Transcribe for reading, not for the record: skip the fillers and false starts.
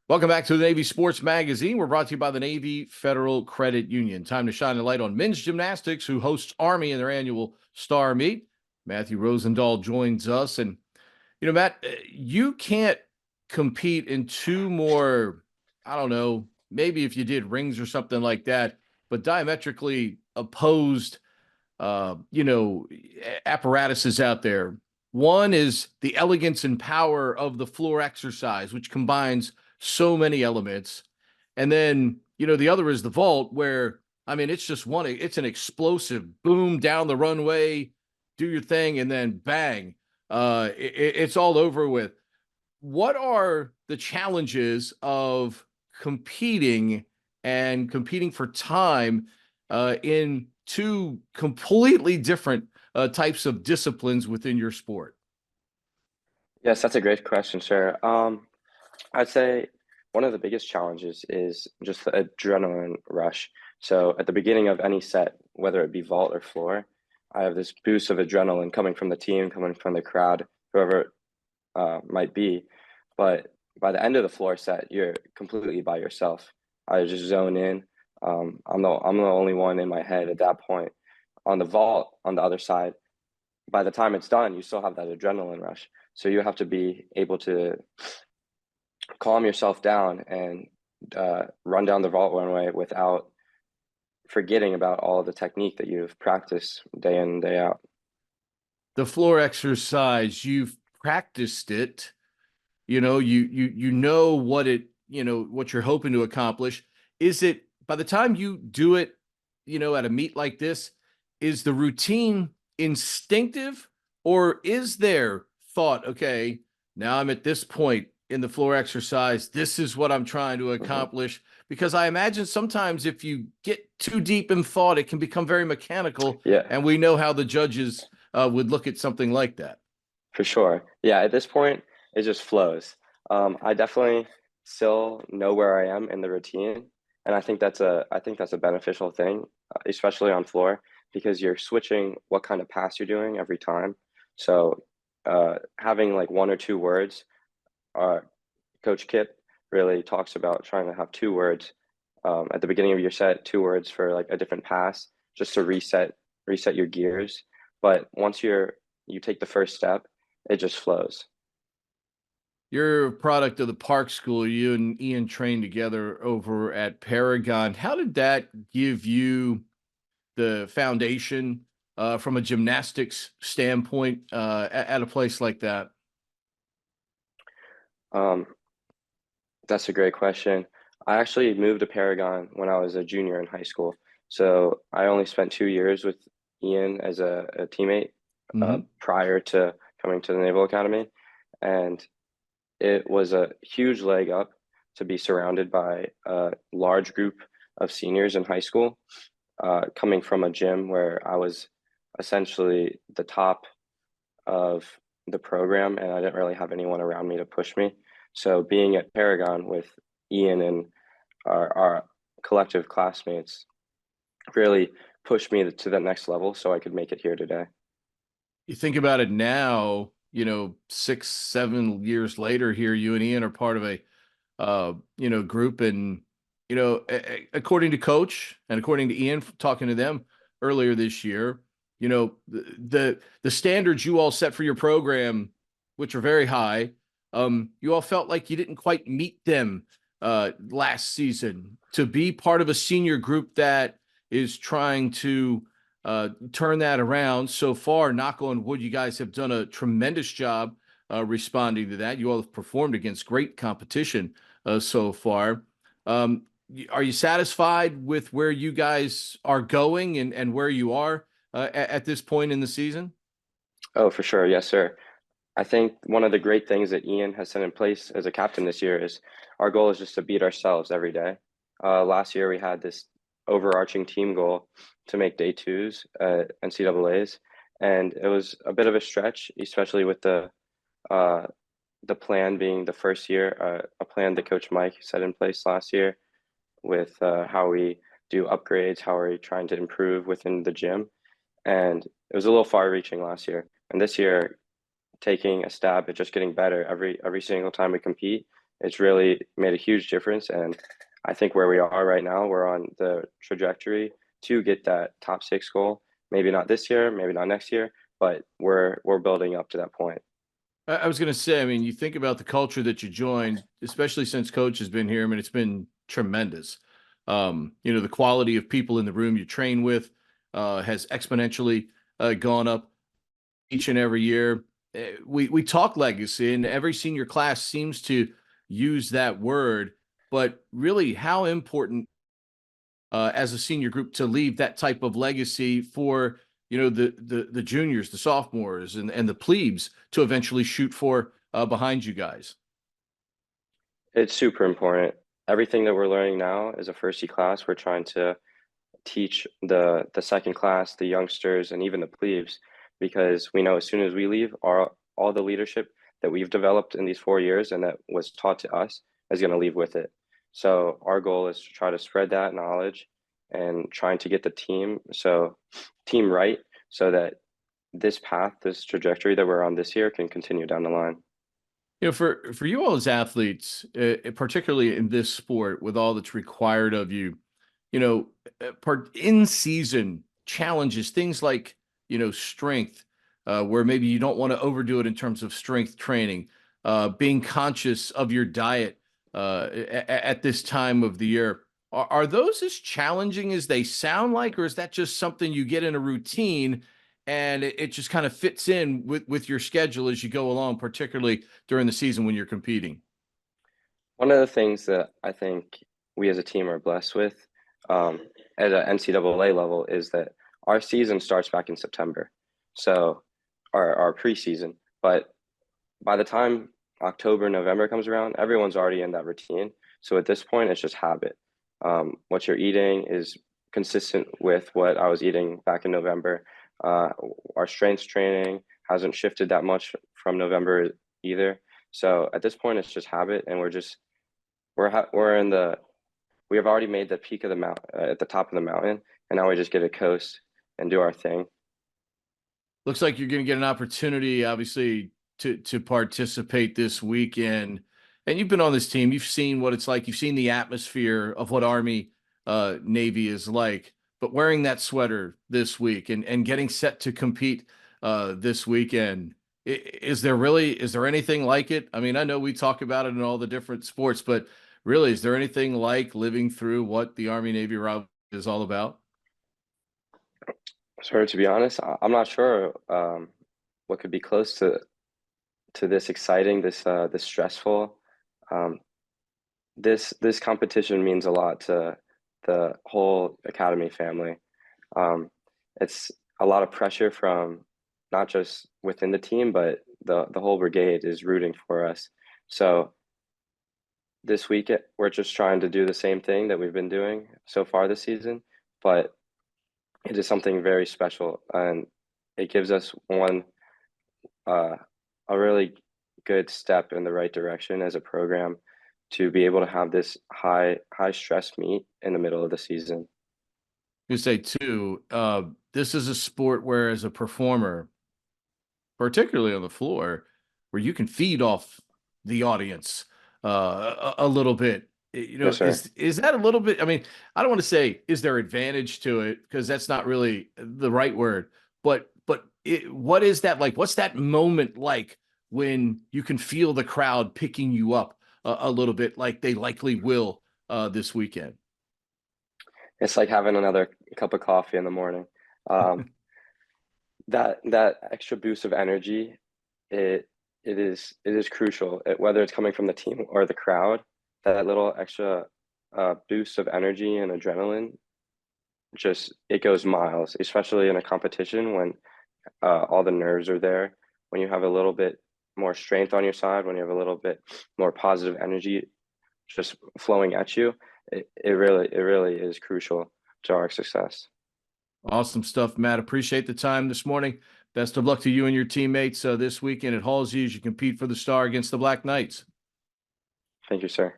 Welcome back to the Navy Sports Magazine. We're brought to you by the Navy Federal Credit Union. Time to shine a light on men's gymnastics, who hosts Army in their annual Star Meet. Matthew Rosendahl joins us. And, Matt, you can't compete in two more, I don't know, maybe if you did rings or something like that, but diametrically opposed, apparatuses out there. One is the elegance and power of the floor exercise, which combines so many elements. And then, the other is the vault, where, it's just it's an explosive boom down the runway, do your thing, and then bang, it's all over with. What are the challenges of competing for time in two completely different types of disciplines within your sport? Yes, that's a great question, sir. I'd say one of the biggest challenges is just the adrenaline rush. So at the beginning of any set, whether it be vault or floor, I have this boost of adrenaline coming from the team, coming from the crowd, whoever it might be. But by the end of the floor set, you're completely by yourself. I just zone in. I'm the only one in my head at that point. On the vault, on the other side, by the time it's done, you still have that adrenaline rush. So you have to be able to calm yourself down and run down the vault runway without forgetting about all of the technique that you've practiced day in and day out. The floor exercise, you've practiced it, you know what what you're hoping to accomplish. Is it, by the time you do it, at a meet like this, is the routine instinctive, or is there thought, okay, now I'm at this point in the floor exercise, this is what I'm trying to Mhm. accomplish? Because I imagine sometimes if you get too deep in thought, it can become very mechanical, Yeah, and we know how the judges would look at something like that. for sure. Yeah, at this point, it just flows. I definitely still know where I am in the routine, and I think that's a beneficial thing, especially on floor, because you're switching what kind of pass you're doing every time. So, having like one or two words, uh, Coach Kip really talks about trying to have two words at the beginning of your set, two words for like a different pass, just to reset your gears. But once you take the first step, it just flows. You're a product of the Park School. You and Ian trained together over at Paragon. How did that give you the foundation from a gymnastics standpoint at a place like that? Um, that's a great question. I actually moved to Paragon when I was a junior in high school, so I only spent 2 years with Ian as a teammate Hmm. prior to coming to the Naval Academy, and it was a huge leg up to be surrounded by a large group of seniors in high school, coming from a gym where I was essentially the top of the program and I didn't really have anyone around me to push me. So being at Paragon with Ian and our collective classmates really pushed me to the next level so I could make it here today. You think about it now, 6, 7 years later here, you and Ian are part of a group. And, according to coach and according to Ian, talking to them earlier this year, the standards you all set for your program, which are very high, you all felt like you didn't quite meet them last season. To be part of a senior group that is trying to turn that around so far, knock on wood, you guys have done a tremendous job responding to that. You all have performed against great competition so far. Are you satisfied with where you guys are going and where you are at this point in the season? Oh, for sure. Yes, sir. I think one of the great things that Ian has set in place as a captain this year is our goal is just to beat ourselves every day. Last year we had this overarching team goal to make day twos at NCAA's, and it was a bit of a stretch, especially with the plan being the first year, a plan that Coach Mike set in place last year with how we do upgrades, how we're trying to improve within the gym, and it was a little far-reaching last year. And this year, taking a stab at just getting better every single time we compete It's really made a huge difference. And I think where we are right now, we're on the trajectory to get that top six goal. Maybe not this year, maybe not next year, but we're building up to that point. I was going to say, I mean, you think about the culture that you joined, especially since coach has been here. I mean, it's been tremendous. The quality of people in the room you train with has exponentially gone up each and every year. We talk legacy, and every senior class seems to use that word. But really, how important as a senior group to leave that type of legacy for the juniors, the sophomores, and the plebes to eventually shoot for behind you guys. It's super important. Everything that we're learning now is a first year class. We're trying to teach the second class, the youngsters, and even the plebes, because we know as soon as we leave, all the leadership that we've developed in these 4 years and that was taught to us is going to leave with it. So our goal is to try to spread that knowledge and trying to get the team right so that this path, this trajectory that we're on this year can continue down the line. For you all as athletes, particularly in this sport, with all that's required of you, part in season challenges, things like strength, where maybe you don't want to overdo it in terms of strength training, being conscious of your diet at this time of the year. Are those as challenging as they sound like, or is that just something you get in a routine and it just kind of fits in with your schedule as you go along, particularly during the season when you're competing? One of the things that I think we as a team are blessed with at an NCAA level is that our season starts back in September. So our preseason. But by the time October, November comes around, everyone's already in that routine. So at this point, it's just habit. What you're eating is consistent with what I was eating back in November. Our strength training hasn't shifted that much from November either. So at this point, it's just habit, and we're in the we have already made the peak of the mount at the top of the mountain, and now we just get to coast and do our thing. Looks like you're going to get an opportunity, obviously, to participate this weekend. And you've been on this team. You've seen what it's like. You've seen the atmosphere of what Army Navy is like. But wearing that sweater this week and getting set to compete this weekend, is there anything like it? I mean, I know we talk about it in all the different sports, but really, is there anything like living through what the Army Navy route is all about? So to be honest, I'm not sure what could be close to this exciting, this stressful. Um, this competition means a lot to the whole academy family. Um, it's a lot of pressure from not just within the team, but the whole brigade is rooting for us. So this week we're just trying to do the same thing that we've been doing so far this season, but it is something very special, and it gives us uh, a really good step in the right direction as a program to be able to have this high stress meet in the middle of the season. You say too, this is a sport where, as a performer, particularly on the floor, where you can feed off the audience a little bit. Yes, sir. Is that a little bit? I mean, I don't want to say is there advantage to it because that's not really the right word. But what is that like? What's that moment like when you can feel the crowd picking you up a little bit, like they likely will this weekend? It's like having another cup of coffee in the morning. Um, that extra boost of energy, it it is crucial. Whether it's coming from the team or the crowd, that little extra boost of energy and adrenaline, just it goes miles, especially in a competition when all the nerves are there. When you have a little bit more strength on your side, when you have a little bit more positive energy just flowing at you, it really is crucial to our success. Awesome stuff, Matt. Appreciate the time this morning. Best of luck to you and your teammates this weekend at Halsey as you compete for the star against the Black Knights. Thank you, sir.